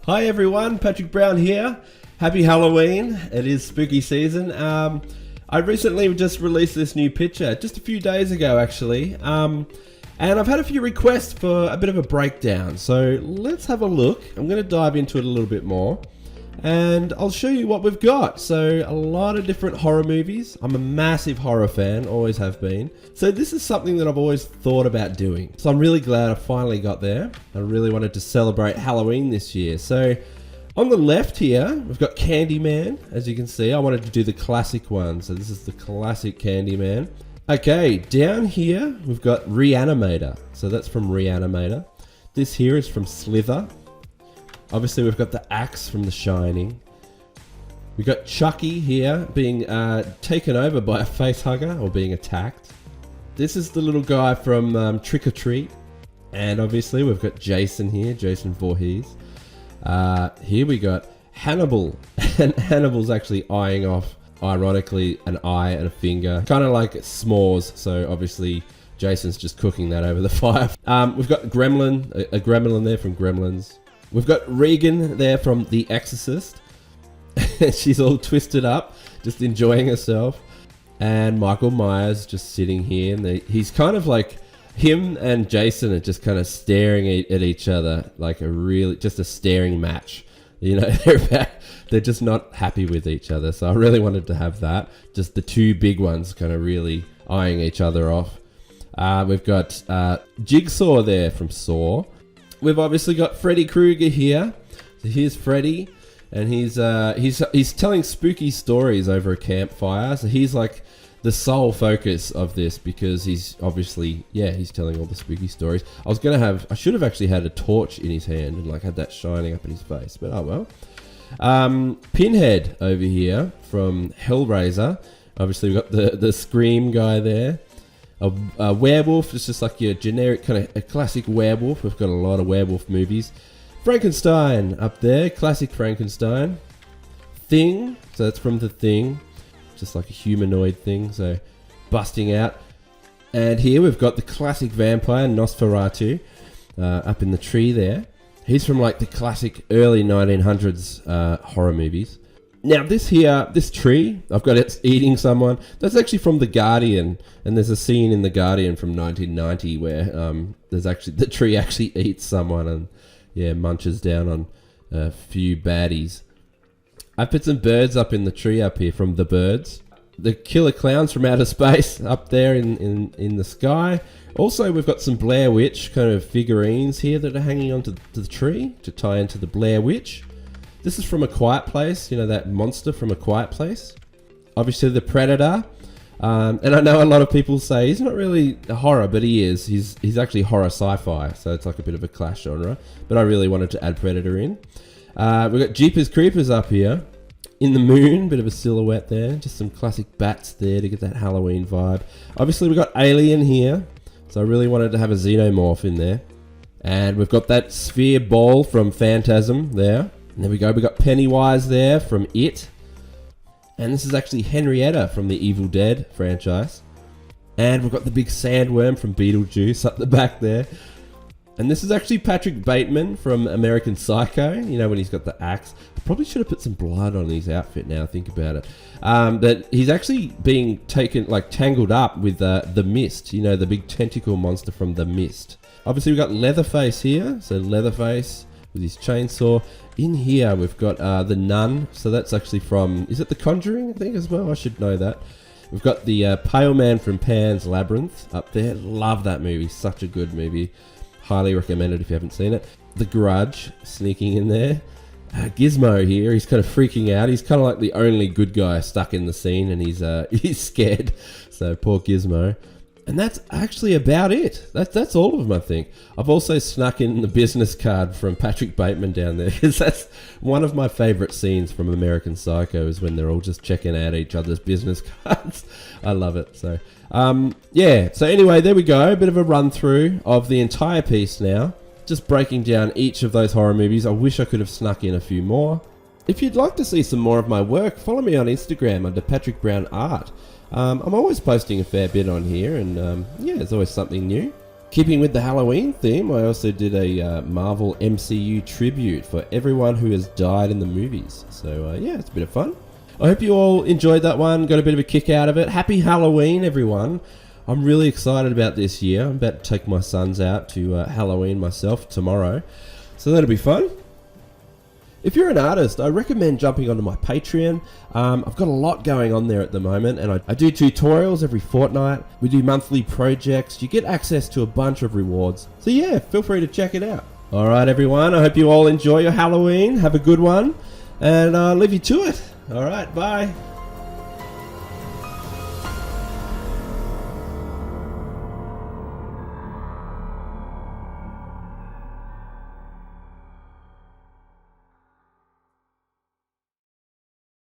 Hi everyone, Patrick Brown here. Happy Halloween. It is spooky season. I recently just released this new picture, just a few days ago actually. And I've had a few requests for a bit of a breakdown. So let's have a look. I'm going to dive into it a little bit more. And I'll show you what we've got. So a lot of different horror movies. I'm a massive horror fan, always have been. So this is something that I've always thought about doing. So I'm really glad I finally got there. I really wanted to celebrate Halloween this year. So on the left here, we've got Candyman. As you can see, I wanted to do the classic one. So this is the classic Candyman. Okay, down here, we've got Reanimator. So that's from Reanimator. This here is from Slither. Obviously, we've got the axe from The Shining. We've got Chucky here being taken over by a facehugger or being attacked. This is the little guy from Trick or Treat. And obviously, we've got Jason here, Jason Voorhees. Here we got Hannibal. And Hannibal's actually eyeing off, ironically, an eye and a finger. Kind of like s'mores, so obviously Jason's just cooking that over the fire. We've got Gremlin, a Gremlin there from Gremlins. We've got Regan there from The Exorcist. She's all twisted up, just enjoying herself. And Michael Myers just sitting here. And he's kind of like, him and Jason are just kind of staring at each other like just a staring match. You know, they're just not happy with each other. So I really wanted to have that. Just the two big ones kind of really eyeing each other off. We've got Jigsaw there from Saw. We've obviously got Freddy Krueger here. So here's Freddy, and he's telling spooky stories over a campfire. So he's like the sole focus of this because he's obviously, he's telling all the spooky stories. I should have actually had a torch in his hand and like had that shining up in his face, but oh well. Pinhead over here from Hellraiser. Obviously we've got the Scream guy there. A werewolf, it's just like your generic kind of a classic werewolf. We've got a lot of werewolf movies. Frankenstein up there, classic Frankenstein. Thing, so that's from The Thing, just like a humanoid thing, so busting out. And here we've got the classic vampire, Nosferatu, up in the tree there. He's from like the classic early 1900s horror movies. Now this tree, I've got it eating someone. That's actually from The Guardian, and there's a scene in The Guardian from 1990 where the tree actually eats someone and munches down on a few baddies. I put some birds up in the tree up here from The Birds. The killer clowns from outer space up there in the sky. Also, we've got some Blair Witch kind of figurines here that are hanging onto the tree to tie into the Blair Witch. This is from A Quiet Place, you know, that monster from A Quiet Place. Obviously, the Predator. And I know a lot of people say he's not really a horror, but he is. He's actually horror sci-fi, so it's like a bit of a clash genre. But I really wanted to add Predator in. We've got Jeepers Creepers up here. In the moon, bit of a silhouette there. Just some classic bats there to get that Halloween vibe. Obviously, we've got Alien here. So I really wanted to have a xenomorph in there. And we've got that sphere ball from Phantasm there. And there we go, we got Pennywise there from It. And this is actually Henrietta from the Evil Dead franchise. And we've got the big sandworm from Beetlejuice up the back there. And this is actually Patrick Bateman from American Psycho, you know, when he's got the axe. I probably should have put some blood on his outfit now, think about it. But he's actually being tangled up with the Mist, you know, the big tentacle monster from The Mist. Obviously we've got Leatherface here, so Leatherface with his chainsaw. In here we've got the Nun, so that's actually from, is it The Conjuring, I think, as well? I should know that. We've got the Pale Man from Pan's Labyrinth up there. Love that movie, such a good movie. Highly recommend it if you haven't seen it. The Grudge sneaking in there. Gizmo here, he's kind of freaking out. He's kind of like the only good guy stuck in the scene, and he's scared. So poor Gizmo. And that's actually about it. That's all of them, I think. I've also snuck in the business card from Patrick Bateman down there, because that's one of my favourite scenes from American Psycho, is when they're all just checking out each other's business cards. I love it. So, So anyway, there we go. A bit of a run through of the entire piece now. Just breaking down each of those horror movies. I wish I could have snuck in a few more. If you'd like to see some more of my work, follow me on Instagram under Patrick Brown Art. I'm always posting a fair bit on here, and there's always something new. Keeping with the Halloween theme, I also did a Marvel MCU tribute for everyone who has died in the movies. So yeah, it's a bit of fun. I hope you all enjoyed that one, got a bit of a kick out of it. Happy Halloween, everyone. I'm really excited about this year. I'm about to take my sons out to Halloween myself tomorrow. So that'll be fun. If you're an artist, I recommend jumping onto my Patreon. I've got a lot going on there at the moment, and I do tutorials every fortnight. We do monthly projects. You get access to a bunch of rewards. So yeah, feel free to check it out. All right, everyone. I hope you all enjoy your Halloween. Have a good one, and I'll leave you to it. All right, bye.